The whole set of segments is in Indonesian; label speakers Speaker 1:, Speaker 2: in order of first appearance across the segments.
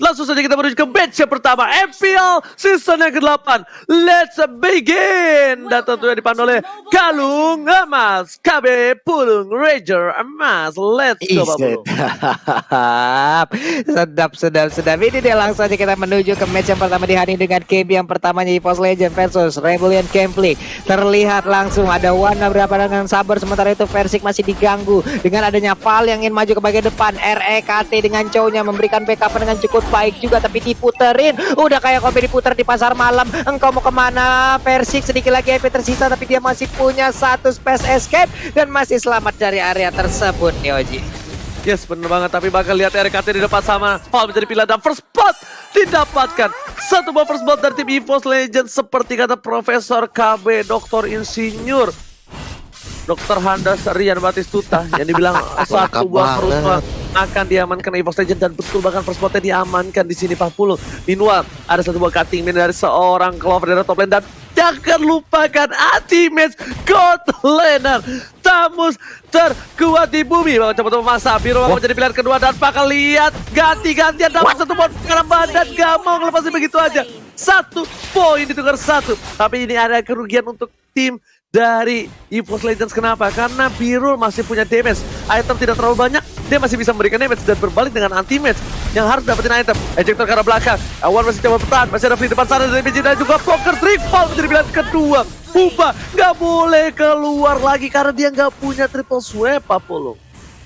Speaker 1: Langsung saja kita menuju ke match yang pertama, MPL season yang ke-8. Let's begin. Dan tentunya dipandu oleh Galung Emas, KB Pulung Ranger Emas. Let's go Pulung.
Speaker 2: Sedap. Ini dia, langsung aja kita menuju ke match yang pertama di hari ini dengan KB yang pertamanya EVOS Legend versus Rebellion Conflict. Terlihat langsung ada Wana berapa dengan sabar, sementara itu Versik masih diganggu dengan adanya Val yang ingin maju ke bagian depan. REKT dengan cownya memberikan backup dengan cukup baik juga, tapi diputerin. Udah kayak kopi diputer di pasar malam. Engkau mau kemana? Versik sedikit lagi HP tersisa, tapi dia masih punya satu space escape dan masih selamat dari area tersebut nih Oji.
Speaker 1: Yes, bener banget, tapi bakal lihat RKT di depan sama Val menjadi pilihan dan first blood didapatkan. Satu buah first blood dari tim EVOS Legends seperti kata Profesor KB Dr. Insinyur Dr. Handas Rian Batistuta yang dibilang satu buah first blood akan diamankan EVOS Legends, dan betul bahkan first bloodnya diamankan di sini 40. Meanwhile, ada satu buah cutting min dari seorang Clover dari top lane, dan jangan lupakan anti-match God Laner Tamus terkuat di bumi. Bakal coba memaksa biru bakal menjadi pilihan kedua, dan bakal lihat ganti-gantian dapat satu poin karena badan gak mau ngelepasin begitu aja. 1 poin ditukar 1, tapi ini ada kerugian untuk tim dari EVOS Legends. Kenapa? Karena Biru masih punya damage. Item tidak terlalu banyak, dia masih bisa memberikan damage, dan berbalik dengan anti-match yang harus dapetin item. Ejector ke arah belakang, Awan masih coba bertahan, masih ada free depan sana dari PJ dan juga Poker Triple menjadi pilihan kedua. Puba nggak boleh keluar lagi karena dia nggak punya triple swipe Apollo.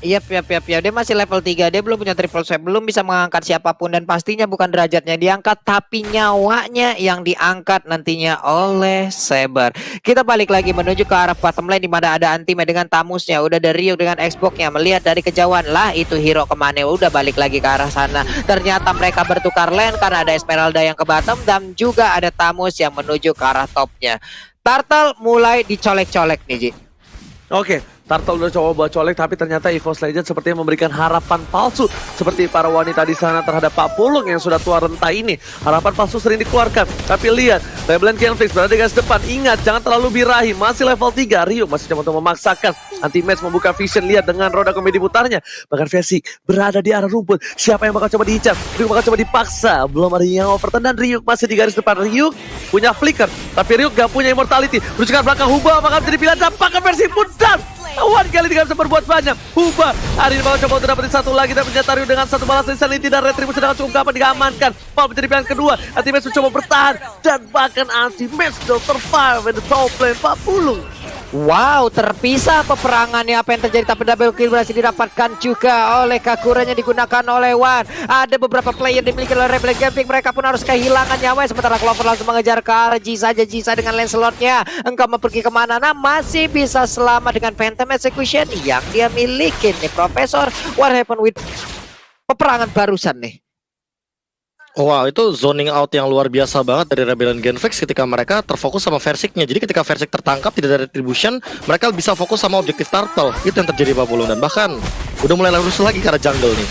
Speaker 2: Iya, dia masih level 3, dia belum punya triple swipe, belum bisa mengangkat siapapun, dan pastinya bukan derajatnya diangkat, tapi nyawanya yang diangkat nantinya oleh Saber. Kita balik lagi menuju ke arah bottom lane, dimana ada Antime dengan Tamusnya, udah ada Ryuk dengan Xbox-nya, melihat dari kejauhan lah itu hero kemana, udah balik lagi ke arah sana. Ternyata mereka bertukar lane karena ada Esmeralda yang ke bottom, dan juga ada Tamus yang menuju ke arah topnya. Turtle mulai dicolek-colek nih Ji.
Speaker 1: Oke, Turtle udah coba buat colek, tapi ternyata EVOS Legends sepertinya memberikan harapan palsu seperti para wanita di sana terhadap Pak Pulung yang sudah tua renta ini. Harapan palsu sering dikeluarkan, tapi lihat Rebellion Conflict berada di garis depan. Ingat, jangan terlalu birahi, masih level 3. Ryuk masih coba untuk memaksakan anti-match, membuka vision. Lihat dengan roda komedi putarnya, bahkan Versik berada di arah rumput. Siapa yang bakal coba diincar? Ryuk bakal coba dipaksa. Belum ada yang overturn, dan Ryuk masih di garis depan. Ryuk punya flicker, tapi Ryuk gak punya immortality. Menuju ke belakang, Huba bakal menjadi pilihan, dan bahkan Versik pun dan Wan kali tidak bisa berbuat banyak. Huba hari ini bakal coba untuk dapetin satu lagi, dan menyata Ryuk dengan satu balas insanity dan retribusi dengan cukup gampang diamankan. Val menjadi pilihan kedua. Anti-match mencoba bertahan, dan bahkan anti-match sudah survive in the top lane 40.
Speaker 2: Wow, terpisah peperangannya. Apa yang terjadi, tapi double kill berhasil didapatkan juga oleh Kakuranya, digunakan oleh Wan. Ada beberapa player dimiliki oleh Rebellion Conflict, mereka pun harus kehilangan nyawa. Sementara Clover langsung mengejar ke arah Jisa dengan Lancelot-nya. Engkau mau pergi kemana? Nah, masih bisa selamat dengan Phantom Execution yang dia miliki nih Profesor. What happened with peperangan barusan nih?
Speaker 3: Wow, itu zoning out yang luar biasa banget dari Rebellion Genfix ketika mereka terfokus sama Versiknya. Jadi ketika Versik tertangkap tidak ada retribution, mereka bisa fokus sama objektif Turtle. Itu yang terjadi Pak Pulung, dan bahkan udah mulai lurus lagi ke arah jungle nih.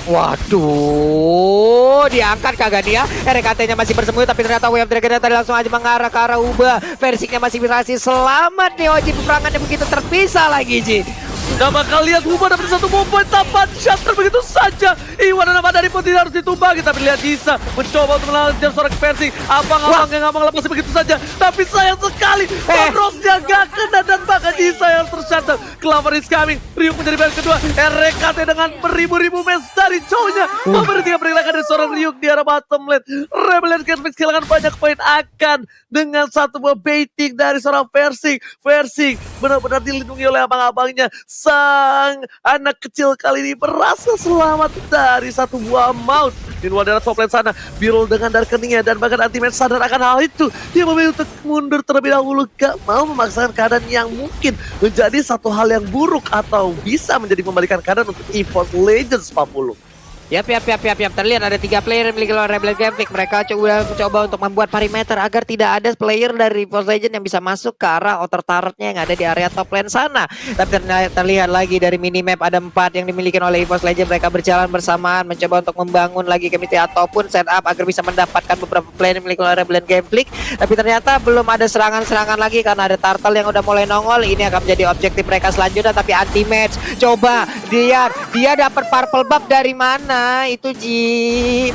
Speaker 2: Waduh, diangkat kagak nih ya. RKT-nya masih bersembunyi, tapi ternyata Wave Dragon tadi langsung aja mengarah ke arah Uba. Versiknya masih berhasil selamat nih Oji. Peperangannya begitu terpisah lagi Ji.
Speaker 1: Gak bakal lihat Huba dapat satu poin tanpa shutter begitu saja. Iwan dan dari pun tidak harus ditumbangi, tapi lihat Jisa mencoba untuk melawan seorang Versik. Abang-abang yang gak mau lepasin begitu saja, tapi sayang sekali Rodrosnya gak kena, dan bahkan Jisa yang tershutter. Clover is coming. Ryuk menjadi bagian kedua. RKT dengan beribu-ribu match dari cowoknya memberhentikan pergerakan dari seorang Ryuk di arah bottom lane. Rebellion Conflict kehilangan banyak poin akan dengan satu buah baiting dari seorang Versik. Versik benar-benar dilindungi oleh abang-abangnya. Sang anak kecil kali ini berhasil selamat dari satu buah maut. Di luar daerah top lane sana, Birol dengan darah keningnya, dan bahkan anti-match sadar akan hal itu. Dia memilih untuk mundur terlebih dahulu, gak mau memaksakan keadaan yang mungkin menjadi satu hal yang buruk atau bisa menjadi membalikan keadaan untuk EVOS Legends 40.
Speaker 2: Yap. Terlihat ada 3 player yang memiliki Rebellion Conflict. Mereka coba untuk membuat perimeter agar tidak ada player dari EVOS Legends yang bisa masuk ke arah outer turretnya yang ada di area top lane sana. Tapi terlihat lagi dari minimap ada 4 yang dimiliki oleh EVOS Legends. Mereka berjalan bersamaan mencoba untuk membangun lagi chemistry ataupun setup agar bisa mendapatkan beberapa player yang dimiliki oleh Rebellion Conflict. Tapi ternyata belum ada serangan-serangan lagi karena ada Turtle yang udah mulai nongol. Ini akan menjadi objektif mereka selanjutnya, tapi anti-match. Coba dia dapat purple buff dari mana? mana itu Ji?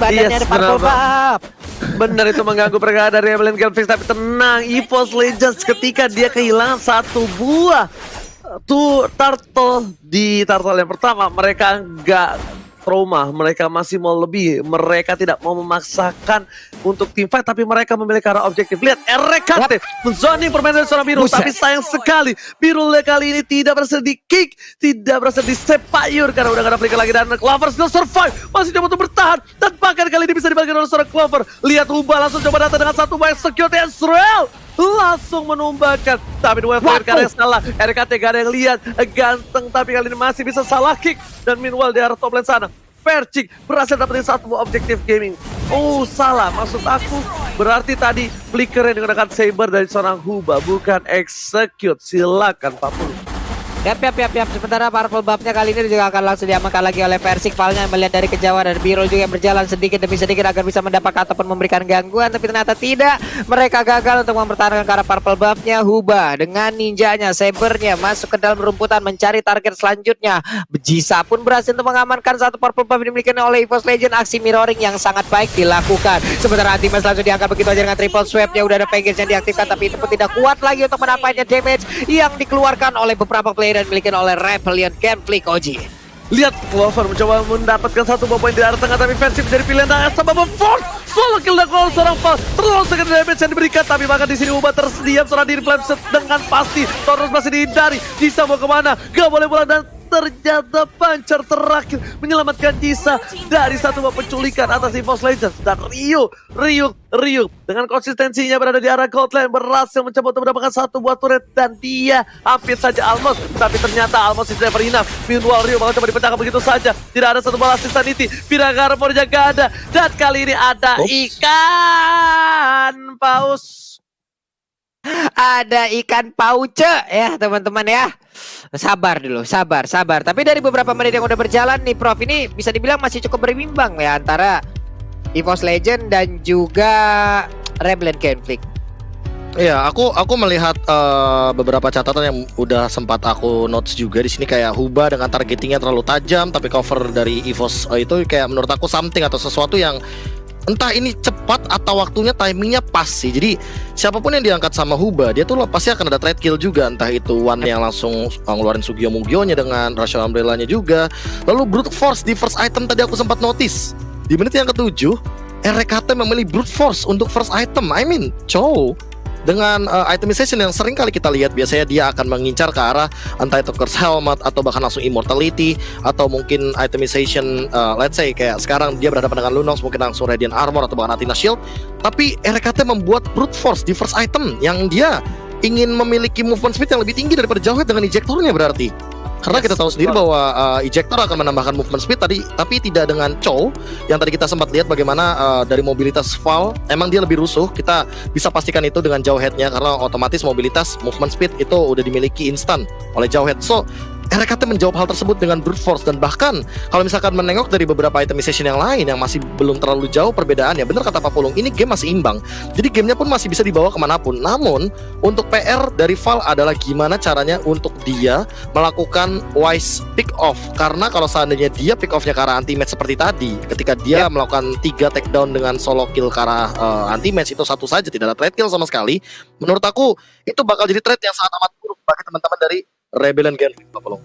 Speaker 2: Badannya
Speaker 1: Yes,
Speaker 2: ada purple
Speaker 1: benar,
Speaker 2: buff.
Speaker 1: Benar itu mengganggu pergerakan dari Rebellion Genfix, tapi tenang, EVOS Legends ketika dia kehilangan satu buah turtle di turtle yang pertama, mereka nggak trauma, mereka masih mau lebih, mereka tidak mau memaksakan untuk team fight, tapi mereka memilih arah objektif. Lihat RKT menzoning permainan seorang Biru,
Speaker 2: Buset.
Speaker 1: tapi sayang sekali Biru kali ini tidak berhasil di kick, tidak berhasil di sepayur karena udah gak ada flicker lagi, dan Clover still survive, masih coba untuk bertahan, dan bahkan kali ini bisa dibagikan oleh seorang Clover. Lihat Uba langsung coba datang dengan satu buah execute Ezreal, langsung menumbangkan, tapi dua flicker karena yang salah. RKT gak ada yang lihat, ganteng tapi kali ini masih bisa salah kick, dan meanwhile di arah top lane sana Percik berhasil dapetin satu buah objektif gaming. Oh salah, maksud aku berarti tadi flicker yang digunakan Saber dari seorang Huba, bukan execute. Silakan Pak Pulu.
Speaker 2: Yap. Sementara purple buff-nya kali ini juga akan langsung diamankan lagi oleh Versik. Valnya melihat dari kejauhan, dan Biro juga berjalan sedikit demi sedikit agar bisa mendapatkan ataupun memberikan gangguan, tapi ternyata tidak. Mereka gagal untuk mempertahankan ke arah purple buff-nya. Huba dengan ninjanya, Sabernya masuk ke dalam rumputan mencari target selanjutnya. Jisa pun berhasil untuk mengamankan satu purple buff yang dimiliki oleh EVOS Legend. Aksi mirroring yang sangat baik dilakukan. Sementara anti-match langsung diangkat begitu aja dengan triple swap-nya. Udah ada package yang diaktifkan, tapi itu pun tidak kuat lagi untuk mendapatkan damage yang dikeluarkan oleh beberapa player dan dimiliki oleh Rebellion Genfix Oji.
Speaker 1: Lihat Clover mencoba mendapatkan satu buah poin di arah tengah, tapi Versi menjadi pilihan dengan sebab force solo kill dan kalau seorang Val terlalu sedikit damage yang diberikan, tapi bahkan di sini Uba terdiam seorang diri plan dengan pasti. Torres masih dihindari, Jisa mau kemana? Gak boleh pulang, dan ternyata pancar terakhir menyelamatkan Jisa dari satu buah penculikan atas EVOS Legends. Dan Ryu dengan konsistensinya berada di arah gold lane berhasil mencoba untuk mendapatkan satu buah turret, dan dia hampir saja almost, tapi ternyata almost is never enough. Meanwhile Ryu bakal coba dipecahkan begitu saja, tidak ada satu bola sanity, Piragara Morja gak ada, dan kali ini ada ikan paus.
Speaker 2: Ada ikan pauce ya teman-teman ya. Sabar dulu, sabar. Tapi dari beberapa menit yang udah berjalan nih Prof, ini bisa dibilang masih cukup berimbang ya antara EVOS Legend dan juga Rebellion Genfix.
Speaker 3: Iya, aku melihat beberapa catatan yang udah sempat aku notes juga di sini, kayak Huba dengan targetingnya terlalu tajam, tapi cover dari EVOS itu kayak menurut aku something atau sesuatu yang entah ini cepat atau waktunya timingnya pas sih. Jadi siapapun yang diangkat sama Huba, dia tuh pasti akan ada trade kill juga. Entah itu One yang langsung ngeluarin Sugio Mugionya dengan Rational Umbrella-nya juga. Lalu Brute Force di first item tadi aku sempat notice di menit yang ke-7 RKT memilih Brute Force untuk first item. I mean, dengan itemization yang sering kali kita lihat, biasanya dia akan mengincar ke arah entah itu Curse Helmet atau bahkan langsung Immortality, atau mungkin itemization let's say kayak sekarang dia berhadapan dengan Lunox, mungkin langsung Radiant Armor atau bahkan Athena Shield. Tapi RKT membuat Brute Force di first item yang dia ingin memiliki movement speed yang lebih tinggi daripada Jawhead dengan ejectornya berarti. Karena kita tahu sendiri bahwa ejector akan menambahkan movement speed tadi, tapi tidak dengan Chow yang tadi kita sempat lihat bagaimana dari mobilitas Val emang dia lebih rusuh. Kita bisa pastikan itu dengan Jawhead-nya, karena otomatis mobilitas movement speed itu udah dimiliki instan oleh Jawhead. So RKT menjawab hal tersebut dengan Brute Force, dan bahkan kalau misalkan menengok dari beberapa itemization yang lain yang masih belum terlalu jauh perbedaannya, bener kata Pak Pulung, ini game masih imbang, jadi gamenya pun masih bisa dibawa kemanapun. Namun untuk PR dari Val adalah gimana caranya untuk dia melakukan wise pick off, karena kalau seandainya dia pick offnya ke arah anti-match seperti tadi, ketika dia melakukan 3 takedown dengan solo kill ke arah anti-match, itu satu saja, tidak ada trade kill sama sekali. Menurut aku itu bakal jadi trade yang sangat amat buruk bagi teman-teman dari Rebellion Genfix, Pak Pulung.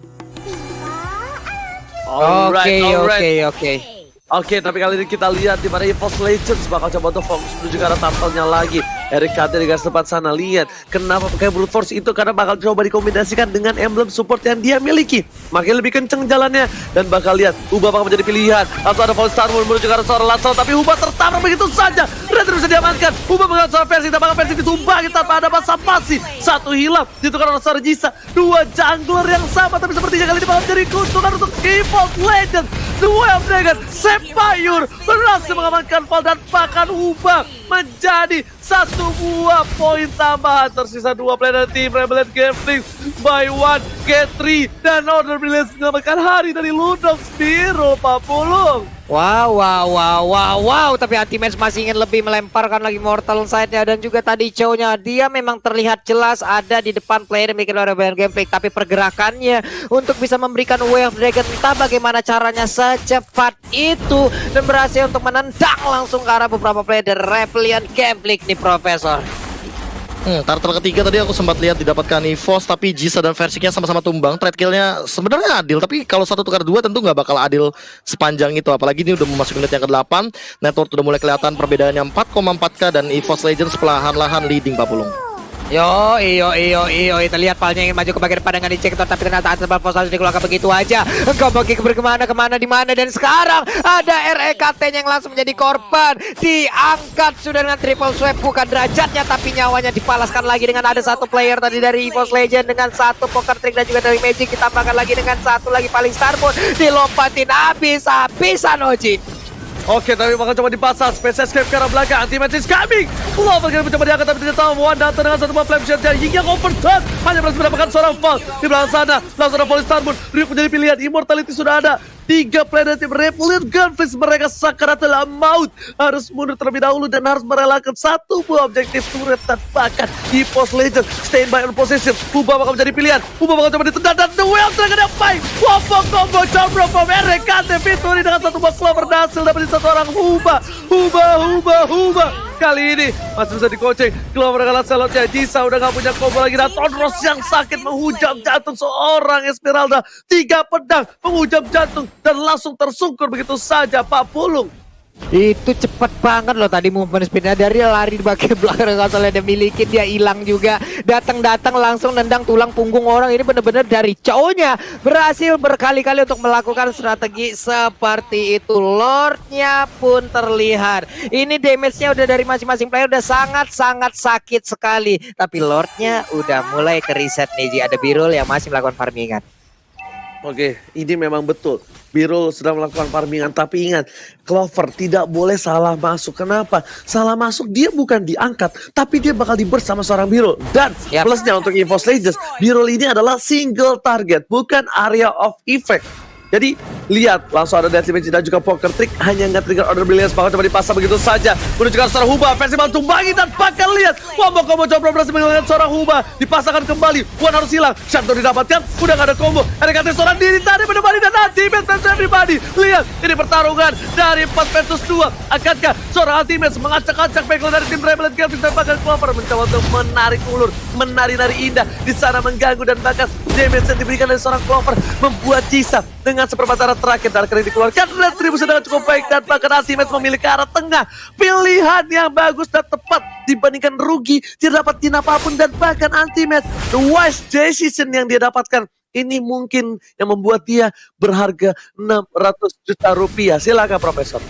Speaker 1: Oke, tapi kali ini kita lihat di mana EVOS Legends bakal coba untuk fokus menuju ke arah tampilnya lagi. RKT di garis depan sana, lihat kenapa pakai Brute Force itu, karena bakal coba dikombinasikan dengan emblem support yang dia miliki. Makin lebih kenceng jalannya, dan bakal lihat Uba bakal menjadi pilihan. Atau ada Polestar menuju ke arah seorang Lancel, tapi Uba tertabrak begitu saja. Red bisa diamankan. Uba mengenai seorang Versi, dan bakal Versi ditumbangi tanpa ada basa-basi. Satu hilang, ditukar oleh seorang Jisa. 2 jungler yang sama, tapi sepertinya kali ini bakal menjadi keuntungan untuk EVOS Legends. Duel dengan Sepayur berhasil mengamankan Val, dan bahkan Uba menjadi satu buah poin tambahan. Tersisa 2 player dari tim Rebellion Genfix by 1. G3 dan Order Brilliance menyelamatkan hari dari Ludox biru Pak Pulung.
Speaker 2: Wow. Tapi Anti-Match masih ingin lebih melemparkan lagi Mortal Side-nya. Dan juga tadi Chow-nya, dia memang terlihat jelas ada di depan player yang bikin Rebellion Gameplay. Tapi pergerakannya untuk bisa memberikan Wave Dragon, entah bagaimana caranya secepat itu. Dan berhasil untuk menendang langsung ke arah beberapa player dari Rebellion Gameplay nih Profesor.
Speaker 3: Turtle ketiga tadi aku sempat lihat didapatkan EVOS, tapi Jisa dan Versiknya sama-sama tumbang. Trade kill-nya sebenarnya adil, tapi kalau 1 tukar 2 tentu nggak bakal adil sepanjang itu. Apalagi ini udah memasuki menit yang ke-8. Network udah mulai kelihatan perbedaannya 4,4k dan EVOS Legends perlahan-lahan leading Pak Pulung.
Speaker 2: Yo, kita lihat palnya ingin maju ke bagian depan dengan dicek, tapi ternyata Anselm Fossal dikeluarkan begitu aja. Engkau pergi kemana, di mana, dan sekarang ada REKT yang langsung menjadi korban. Diangkat sudah dengan triple swipe, bukan derajatnya tapi nyawanya dipalaskan lagi dengan ada 1 player tadi dari EVOS Legend dengan 1 poker trick dan juga dari Magic ditambahkan lagi dengan 1 lagi paling Starmoon dilompatin habis-habisan Oji.
Speaker 1: Oke, tapi bakal coba dipasang Space Escape ke arah belakang. Anti-Match is coming. Clover kali mencoba diangkat tapi ternyata Wan datang dengan 1 buah flame shot yang hingga overturn. Hanya berhasil mendapatkan seorang fall di belakang sana. Langsung ada Falling Starmoon. Ryuk menjadi pilihan. Immortality sudah ada. 3 player dari tim Rebellion Gunflix, mereka sakaratul maut. Harus mundur terlebih dahulu dan harus merelakan 1 buah objektif turret dan bahkan EVOS Legend stand by on position. Huba bakal menjadi pilihan. Huba bakal coba ditendang dan The Whale Dragon yang baik. Wombo combo combro from RKT Victory dengan 1 buah Clover hasil dapat 1 orang Huba. Kali ini masih bisa dikoceng. Clover dengan selotnya. Jisa udah gak punya combo lagi. Dan Tonros yang sakit menghujam jantung seorang Esmeralda. 3 pedang menghujam jantung dan langsung tersungkur begitu saja Pak Pulung.
Speaker 2: Itu cepat banget loh tadi movement speednya, dari lari di bagian belakang kalau dia miliki, dia hilang juga, datang langsung nendang tulang punggung orang. Ini bener-bener dari Chow-nya berhasil berkali-kali untuk melakukan strategi seperti itu. Lordnya pun terlihat, ini damage-nya udah dari masing-masing player udah sangat-sangat sakit sekali, tapi Lordnya udah mulai ke reset nih. Ada Birul yang masih melakukan farmingan.
Speaker 1: Oke, ini memang betul. Birul sedang melakukan farmingan, tapi ingat, Clover tidak boleh salah masuk. Kenapa? Salah masuk dia bukan diangkat, tapi dia bakal di-burst sama seorang Birul. Dan plusnya untuk EVOS Legends, Birul ini adalah single target, bukan area of effect. Jadi lihat, langsung ada Deadly Magic dan juga Poker Trick, hanya nggak trigger Order Brilliance, bakal coba dipasang begitu saja. Menunjukkan seorang Huba, festival tumbangi dan bakal lihat combo coba berhasil menghilangkan seorang Huba, dipasangkan kembali. Wan harus hilang, Shadow didapatkan, udah nggak ada combo. RKT seorang diri tadi menemani dan Anti-Match versus everybody. Lihat, ini pertarungan dari 4 versus 2. Akankah seorang Anti-Match mengacak-acak backline dari tim Rebellion Gameplay dan bahkan Clover mencoba untuk menarik ulur, menari-nari indah di sana mengganggu, dan bahkan damage yang diberikan dari seorang Clover membuat Jisa dengan seperempat arah terakhir dan kali dikeluarkan retribusi dengan cukup baik, dan bahkan Anti-Match memilih ke arah tengah. Pilihan yang bagus dan tepat dibandingkan rugi, tidak dapat tin apapun, dan bahkan Anti-Match the wise decision yang dia dapatkan ini mungkin yang membuat dia berharga 600 juta rupiah. Silakan Profesor.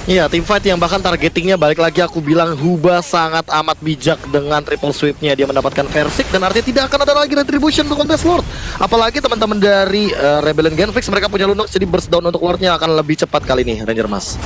Speaker 3: Iya, teamfight yang bahkan targetingnya balik lagi aku bilang Huba sangat amat bijak dengan triple sweepnya. Dia mendapatkan Versik dan artinya tidak akan ada lagi retribution untuk Contest Lord. Apalagi teman-teman dari Rebellion Genflix, mereka punya Lunox, jadi burst down untuk Lordnya akan lebih cepat kali ini, Ranger Mas.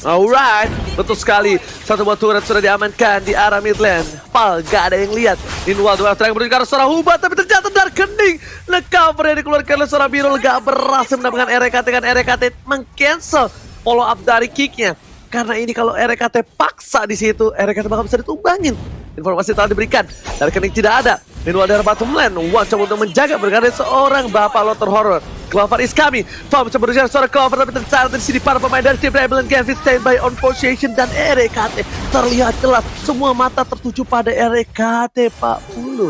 Speaker 1: Alright, betul sekali. 1 buah turret sudah diamankan di arah mid lane. Pal, gak ada yang lihat. Meanwhile, dua terakhir menuju ke arah seorang Huba, tapi ternyata dar kening. Cover yang dikeluarkan oleh seorang Birul gak berhasil mendapatkan RKT, kan RKT meng-cancel follow up dari kicknya. Karena ini kalau RKT paksa di situ, RKT bakal bisa ditumbangin. Informasi telah diberikan, dari kening tidak ada. Meanwhile dari bottom lane, Wan coba untuk menjaga berkali seorang Bapak Lotter Horror. Clover is coming. Fam coba berusaha seorang Clover, tapi tercatat di sini para pemain dari tim Rebellion Gameplay stand by on position, dan RKT terlihat jelas. Semua mata tertuju pada RKT Pak Pulu.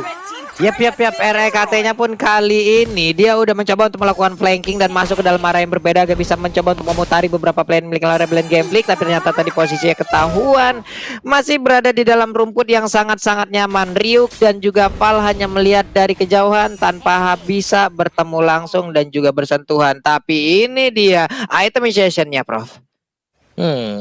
Speaker 2: Yap, RKT-nya pun kali ini dia udah mencoba untuk melakukan flanking dan masuk ke dalam arah yang berbeda, agar bisa mencoba untuk memutari beberapa plan milik Rebellion Gameplay, tapi ternyata tadi posisinya ketahuan masih berada di dalam rumput yang sangat-sangat nyaman. Ryuk dan juga Pal hanya melihat dari kejauhan tanpa bisa bertemu langsung dan juga bersentuhan. Tapi ini dia itemization-nya, Prof.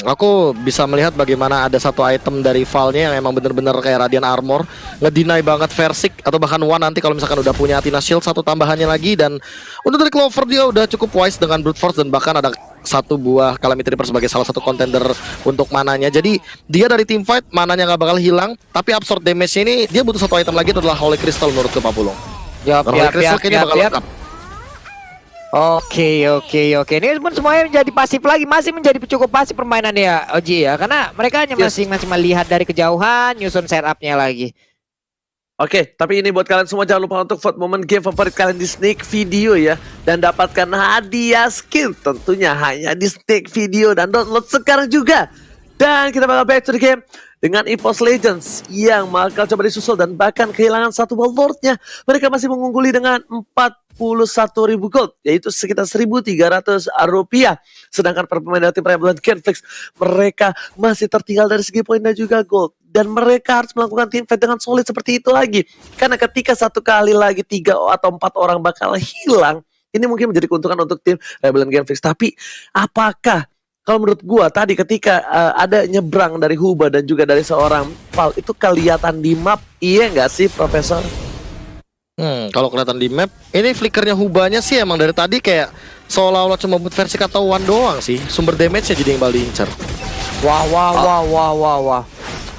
Speaker 3: Aku bisa melihat bagaimana ada satu item dari Valnya yang emang bener-bener kayak Radiant Armor, ngedeny banget Versik atau bahkan Wan nanti kalau misalkan udah punya Athena Shield satu tambahannya lagi. Dan untuk dari Clover dia udah cukup wise dengan Brute Force, dan bahkan ada 1 buah Calamity Reaper sebagai salah satu contender untuk mananya. Jadi dia dari teamfight mananya nggak bakal hilang, tapi absorb damage ini dia butuh 1 item lagi, itu adalah Holy Crystal menurut Pak Pulung.
Speaker 2: Yap,
Speaker 3: Holy Crystal kayaknya bakal lengkap.
Speaker 2: Oke. Ini pun semuanya menjadi pasif lagi, masih menjadi cukup pasif permainan ya Oji ya, karena mereka hanya masih melihat dari kejauhan, nyusun setupnya lagi.
Speaker 1: Oke, tapi ini buat kalian semua jangan lupa untuk vote momen game favorit kalian di Sneak Video ya. Dan dapatkan hadiah skin tentunya hanya di Sneak Video dan download sekarang juga. Dan kita bakal back to the game dengan EVOS Legends yang bakal coba disusul dan bahkan kehilangan satu Lordnya. Mereka masih mengungguli dengan 41.000 gold, yaitu sekitar 1.300 rupiah. Sedangkan para pemain dari tim Rebellion Genflix, mereka masih tertinggal dari segi poin dan juga gold. Dan mereka harus melakukan team fight dengan solid seperti itu lagi. Karena ketika satu kali lagi 3 atau 4 orang bakal hilang, ini mungkin menjadi keuntungan untuk tim Rebellion Genflix. Tapi apakah kalau menurut gua tadi ketika ada nyebrang dari Huba dan juga dari seorang Val, itu kelihatan di map, iya nggak sih Profesor?
Speaker 3: Kalau kelihatan di map, ini flickernya Hubanya sih emang dari tadi kayak seolah-olah cuma buat versi atau one doang sih. Sumber damage-nya jadi yang paling incer.
Speaker 2: Wah.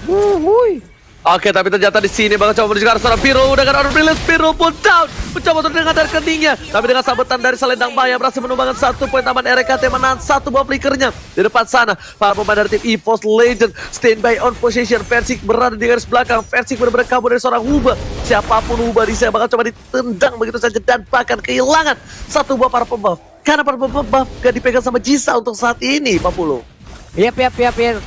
Speaker 2: Wuih.
Speaker 1: Oke, tapi ternyata di sini bakal coba menuju ke arah seorang Piro dengan order brilliant. Piro pun down, mencoba untuk dengan dari keningnya, tapi dengan sabetan dari Selendang Maya berhasil menumbangkan 1 poin tambahan. RKT menahan 1 buah flickernya. Di depan sana para pemain dari tim EVOS Legend standby on position. Versik berada di garis belakang. Versik benar-benar kabur dari seorang Huba. Siapapun Huba di sana bakal coba ditendang begitu saja dan bahkan kehilangan 1 buah para pembuff. Karena para pembuff gak dipegang sama Jisa untuk saat ini, Pak Pulu.
Speaker 2: Yap.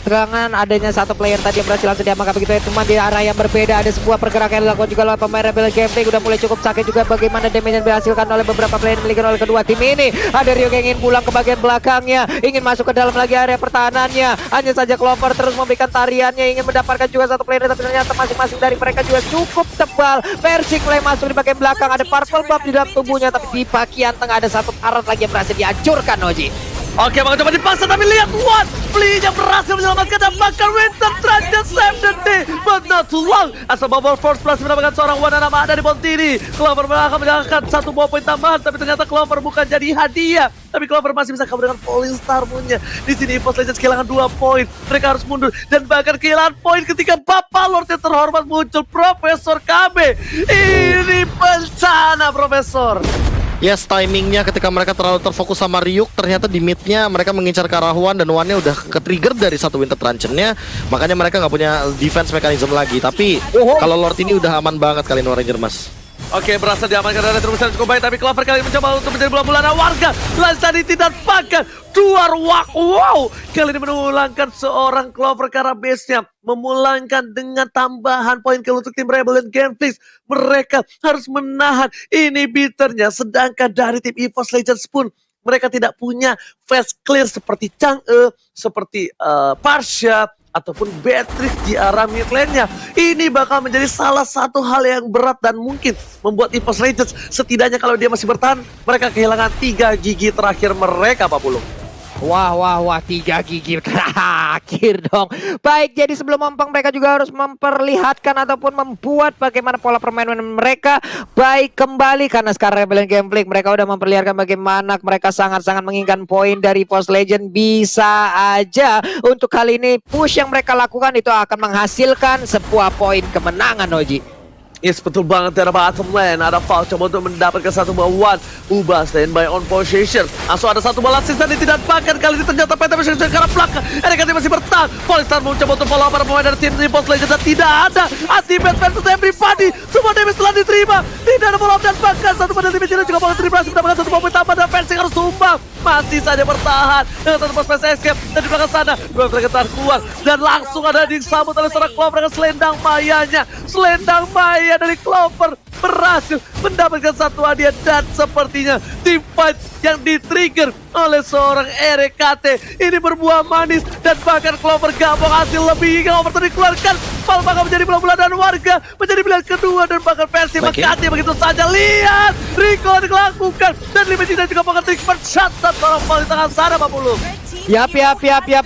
Speaker 2: Terangan adanya satu player tadi yang berhasil langsung diamankan begitu ya, cuma di arah yang berbeda. Ada sebuah pergerakan yang dilakukan juga oleh pemain Rebellion Gameplay. Udah mulai cukup sakit juga bagaimana damage yang dihasilkan oleh beberapa player yang dimiliki oleh kedua tim ini. Ada Rio yang ingin pulang ke bagian belakangnya, ingin masuk ke dalam lagi area pertahanannya. Hanya saja Clover terus memberikan tariannya, ingin mendapatkan juga satu player, tapi ternyata masing-masing dari mereka juga cukup tebal. Versik mulai masuk di bagian belakang, ada purple buff di dalam tubuhnya, tapi di bagian tengah ada satu karat lagi yang berhasil dihancurkan Oji.
Speaker 1: Oke, bakal coba dipaksa tapi lihat One Belinya berhasil menyelamatkan dan bahkan Winter Transit save the day, but not too long. Asal Bubble Force Plus mendapatkan seorang One nama ada di Bontini. Clover akan menjalankan 1 buah poin tambahan, tapi ternyata Clover bukan jadi hadiah. Tapi Clover masih bisa kabur dengan Falling Star Moon-nya. Di sini EVOS Legends kehilangan 2 poin. Mereka harus mundur dan bahkan kehilangan poin ketika Bapak Lord yang terhormat muncul, Profesor KB. Ini bencana, Profesor.
Speaker 3: Yes, timingnya ketika mereka terlalu terfokus sama Ryuk, ternyata di mid-nya mereka mengincar ke arah One dan One-nya udah ke-trigger dari satu Winter Truncheon-nya, makanya mereka nggak punya defense mechanism lagi. Tapi kalau Lord ini udah aman banget kali ini Ranger Mas.
Speaker 1: Oke, berhasil diamankan dari terusan cukup baik, tapi Clover kali ini mencoba untuk menjadi bulan-bulanan warga. Lansani tidak pakai 2 ruak. Wow, kali ini menulangkan seorang Clover karena base-nya memulangkan dengan tambahan poin kill untuk tim Rebellion Genflix. Mereka harus menahan inhibitornya, sedangkan dari tim EVOS Legends pun mereka tidak punya fast clear seperti Chang'e, seperti Parsha, ataupun Beatrix di arah mid lane-nya. Ini bakal menjadi salah satu hal yang berat dan mungkin membuat EVOS Legends setidaknya kalau dia masih bertahan, mereka kehilangan 3 gigi terakhir mereka, Pak Pulung.
Speaker 2: Wah, 3 gigi terakhir dong. Baik, jadi sebelum mempeng mereka juga harus memperlihatkan ataupun membuat bagaimana pola permainan mereka baik kembali. Karena sekarang Rebellion Gameplay mereka udah memperlihatkan bagaimana mereka sangat-sangat menginginkan poin dari EVOS Legend. Bisa aja untuk kali ini push yang mereka lakukan itu akan menghasilkan sebuah poin kemenangan, Oji.
Speaker 1: Yes, betul banget dari bottom lane. Ada Val coba untuk mendapatkan 1 buah One. Ubah standby on position. Langsung ada 1 bola sisa dan tidak bahkan kali ini ternyata Penta masih ke arah belakang. RKT masih bertahan. Polystar mencoba untuk follow para pemain dari tim EVOS Legends dan tidak ada anti-bad versus everybody. Semua damage telah diterima. Tidak ada follow up dan bahkan 1 pada tim juga bakal berhasil mendapatkan 1 poin tambah dan Versing harus tumbang. Masih saja bertahan dengan 1 poin space escape dan di belakang sana mereka keluar dan langsung ada disambut oleh seorang Clover dengan selendang mayanya. Selendang maya dari Clover berhasil mendapatkan 1 hadiah dan sepertinya team fight yang di-trigger oleh seorang RKT ini berbuah manis dan bahkan Clover gak mau hasil lebih. Clover tadi dikeluarkan, Val bakal menjadi bola-bola dan warga menjadi pilihan kedua dan bahkan versi mengganti begitu saja. Lihat Rico dilakukan dan Limit dan juga bahkan trik percatat seorang Val di tangan sana, Pak Pulu.
Speaker 2: Yap,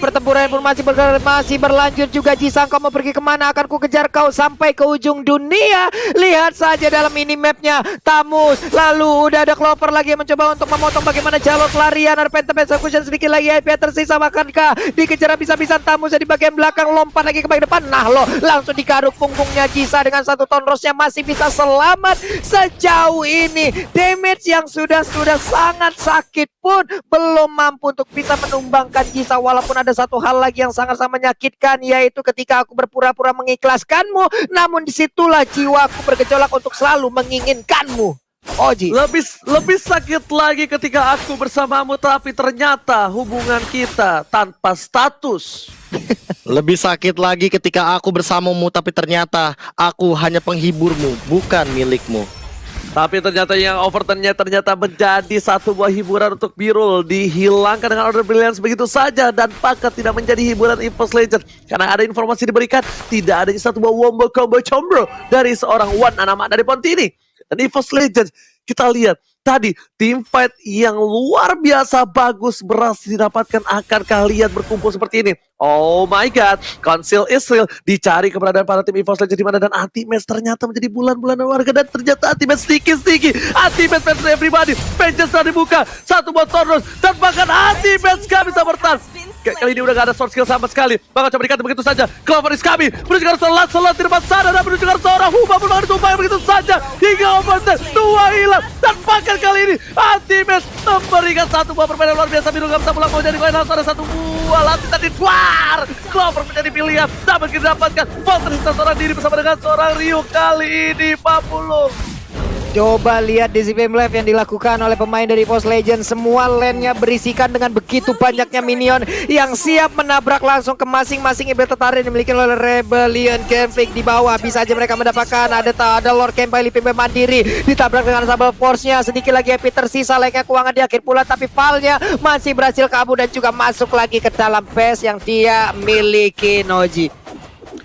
Speaker 2: pertempuran pun masih berlanjut juga. Jisang, kau mau pergi kemana? Akan ku kejar kau sampai ke ujung dunia. Lihat saja dalam dalam minimapnya. Tamus, lalu udah ada Clover lagi yang mencoba untuk memotong bagaimana jalur pelarian. Ada Phantom Execution sedikit lagi, IP tersisa, makankah dikejar bisa-bisa Tamus di bagian belakang, lompat lagi ke bagian depan. Nah lo, langsung digaruk punggungnya Jisa dengan 1 ton rosnya, masih bisa selamat sejauh ini. Damage yang sudah sangat sakit pun belum mampu untuk bisa menumbangkan Jisa. Walaupun ada satu hal lagi yang sangat-sangat menyakitkan, yaitu ketika aku berpura-pura mengikhlaskanmu, namun disitulah jiwaku bergejolak untuk selalu menginginkanmu. Oji,
Speaker 1: Lebih sakit lagi ketika aku bersamamu, tapi ternyata hubungan kita tanpa status.
Speaker 3: Lebih sakit lagi ketika aku bersamamu, tapi ternyata aku hanya penghiburmu, bukan milikmu.
Speaker 1: Tapi ternyata yang overturnnya ternyata menjadi satu buah hiburan untuk Birul. Dihilangkan dengan Order Brilliance begitu saja. Dan paket tidak menjadi hiburan EVOS Legends. Karena ada informasi diberikan, tidak adanya satu buah wombo combo combro dari seorang Wan Anama dari Pontini. Dan EVOS Legends, kita lihat tadi team fight yang luar biasa bagus berhasil didapatkan. Akankah lihat berkumpul seperti ini? Oh my god, Council Israel dicari keberadaan para tim EVOS Legends di mana, dan Anti-Match ternyata menjadi bulan-bulanan warga, dan ternyata Anti-Match sticky. Anti-Match versus everybody. Manchester dibuka, satu buat Tornos, dan bahkan Anti-Match gak bisa bertahan. Kali ini udah gak ada sword skill sama sekali. Bakal coba dikata begitu saja. Clover is coming, menuju ke arah selat di depan sana, dan menuju ke arah seorang Huba pun bakal ditumpahkan begitu saja. Hingga overturn, 2 hilang, dan bahkan kali ini Anti-Match memberikan satu buah permainan luar biasa. Biru gak bisa pulang, mau jadi koin, langsung ada satu buah latih tadi keluar. Clover menjadi pilihan, dapat kita dapatkan Fortress seorang diri bersama dengan seorang Ryu. Kali ini Papulung.
Speaker 2: coba lihat di ZPM Live yang dilakukan oleh pemain dari EVOS Legends. Semua lane-nya berisikan dengan begitu banyaknya minion yang siap menabrak langsung ke masing-masing ibu tertarik yang dimiliki oleh Rebellion Genflix. Di bawah bisa aja mereka mendapatkan ada Lord Kempai Lipimbe mandiri, ditabrak dengan Sable Force-nya. Sedikit lagi Epi tersisa, lane-nya keuangan di akhir pula, tapi Val-nya masih berhasil kabur dan juga masuk lagi ke dalam base yang dia miliki, Noji.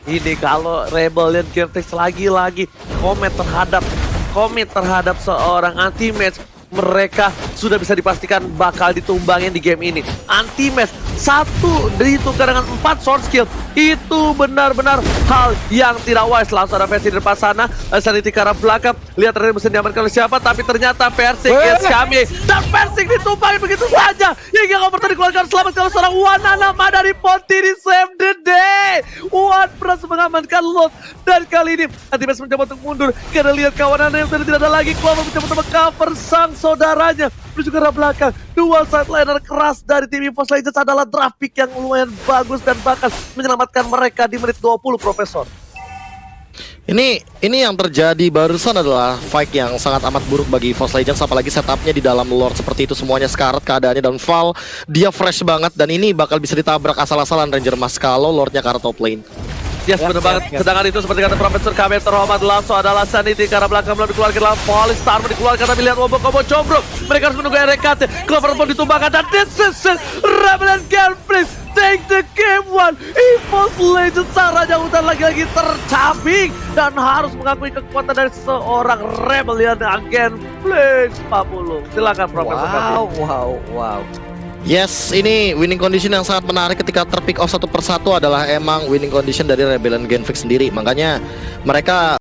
Speaker 1: Ini kalau Rebellion Genflix lagi-lagi komit terhadap seorang Anti-Match, mereka sudah bisa dipastikan bakal ditumbangin di game ini. Anti-Match satu ditukar dengan 4 sword skill, itu benar-benar hal yang tidak wise. Langsung ada versi di depan sana, Sanity ke arah belakang, lihat tadi bisa diamankan oleh siapa, tapi ternyata Persik is coming, dan Persik ditumpangin begitu saja hingga Overton dikeluarkan selamat kalau seorang Wananama dari Ponti di save the day. Wan berhasil mengamankan Lord, dan kali ini Anti-Match mencoba untuk mundur karena lihat kawanannya yang sudah tidak ada lagi. Clover mencoba untuk cover sang saudaranya menuju ke arah belakang. Dual sideliner keras dari tim EVOS Legends adalah draft pick yang lumayan bagus dan bahkan menyelamatkan mereka di menit 20, Profesor.
Speaker 3: Ini yang terjadi barusan adalah fight yang sangat amat buruk bagi EVOS Legends, apalagi setupnya di dalam Lord seperti itu, semuanya sekarat keadaannya, dan Val dia fresh banget, dan ini bakal bisa ditabrak asal-asalan Ranger Mas kalau Lordnya ke arah top lane.
Speaker 1: Yes, benar banget. Sedangkan itu seperti kata Profesor KB terhormat langsung adalah Sanity ke arah belakang belum dikeluarkan, dalam Volley Star dikeluarkan, tapi lihat combo combro. Mereka harus menunggu RKT. Clover pun ditumbangkan, dan this is Rebellion Genflix take the game one. EVOS Legends caranya hutan lagi-lagi tercabik dan harus mengakui kekuatan dari seorang Rebellion Genflix. 40. Silakan Profesor KB.
Speaker 2: Wow.
Speaker 3: Yes, ini winning condition yang sangat menarik ketika terpick off satu persatu adalah emang winning condition dari Rebellion Genflix sendiri. Makanya mereka